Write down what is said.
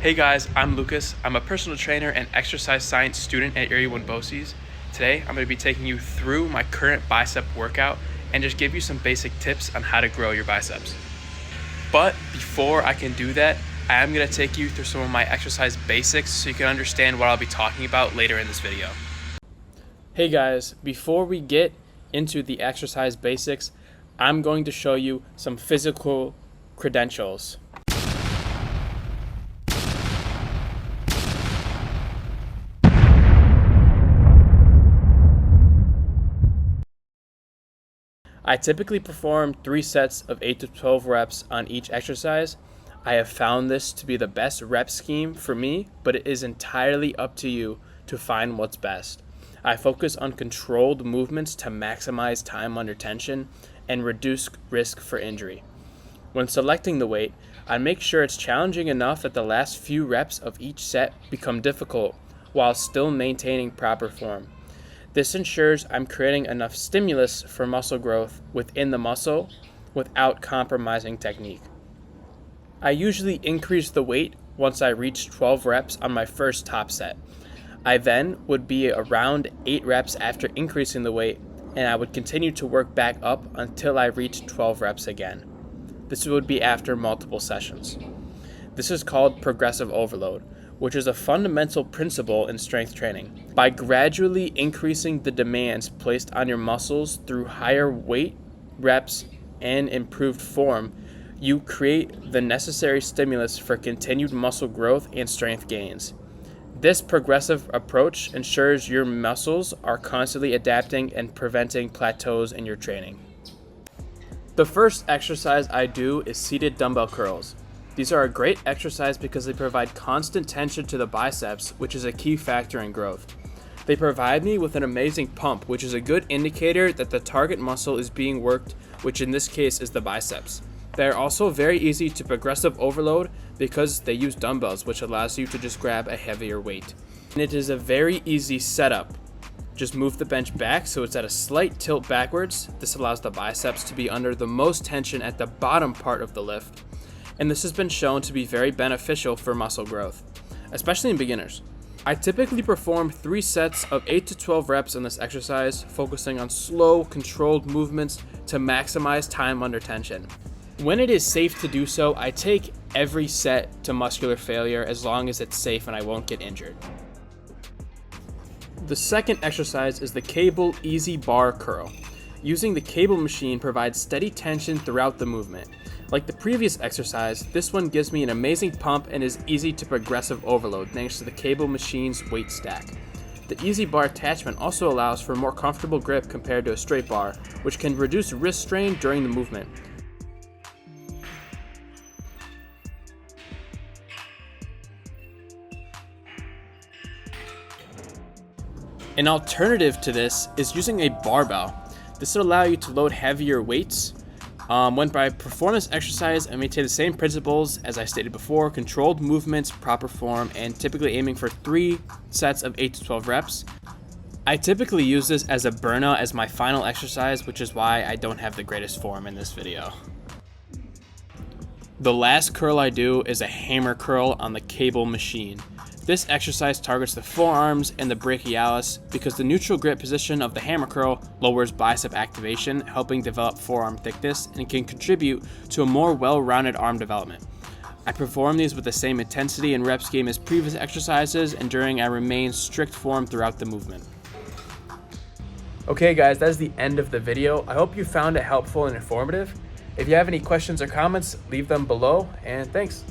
Hey guys, I'm Lucas. I'm a personal trainer and exercise science student at Area 1 BOCES. Today, I'm going to be taking you through my current bicep workout and just give you some basic tips on how to grow your biceps. But before I can do that, I am going to take you through some of my exercise basics so you can understand what I'll be talking about later in this video. Hey guys, before we get into the exercise basics, I'm going to show you some physical credentials. I typically perform 3 sets of 8 to 12 reps on each exercise. I have found this to be the best rep scheme for me, but it is entirely up to you to find what's best. I focus on controlled movements to maximize time under tension and reduce risk for injury. When selecting the weight, I make sure it's challenging enough that the last few reps of each set become difficult while still maintaining proper form. This ensures I'm creating enough stimulus for muscle growth within the muscle without compromising technique. I usually increase the weight once I reach 12 reps on my first top set. I then would be around 8 reps after increasing the weight, and I would continue to work back up until I reach 12 reps again. This would be after multiple sessions. This is called progressive overload, which is a fundamental principle in strength training. By gradually increasing the demands placed on your muscles through higher weight, reps, and improved form, you create the necessary stimulus for continued muscle growth and strength gains. This progressive approach ensures your muscles are constantly adapting and preventing plateaus in your training. The first exercise I do is seated dumbbell curls. These are a great exercise because they provide constant tension to the biceps, which is a key factor in growth. They provide me with an amazing pump, which is a good indicator that the target muscle is being worked, which in this case is the biceps. They are also very easy to progressive overload because they use dumbbells, which allows you to just grab a heavier weight. And it is a very easy setup. Just move the bench back so it's at a slight tilt backwards. This allows the biceps to be under the most tension at the bottom part of the lift. And this has been shown to be very beneficial for muscle growth, especially in beginners. I typically perform 3 sets of 8 to 12 reps in this exercise, focusing on slow, controlled movements to maximize time under tension. When it is safe to do so, I take every set to muscular failure as long as it's safe and I won't get injured. The second exercise is the cable easy bar curl. Using the cable machine provides steady tension throughout the movement. Like the previous exercise, this one gives me an amazing pump and is easy to progressive overload thanks to the cable machine's weight stack. The easy bar attachment also allows for a more comfortable grip compared to a straight bar, which can reduce wrist strain during the movement. An alternative to this is using a barbell. This will allow you to load heavier weights. When I perform this exercise, I maintain the same principles as I stated before: controlled movements, proper form, and typically aiming for 3 sets of 8 to 12 reps. I typically use this as a burnout as my final exercise, which is why I don't have the greatest form in this video. The last curl I do is a hammer curl on the cable machine. This exercise targets the forearms and the brachialis because the neutral grip position of the hammer curl lowers bicep activation, helping develop forearm thickness, and can contribute to a more well-rounded arm development. I perform these with the same intensity and rep scheme as previous exercises, ensuring I remain strict form throughout the movement. Okay guys, that is the end of the video. I hope you found it helpful and informative. If you have any questions or comments, leave them below, and thanks.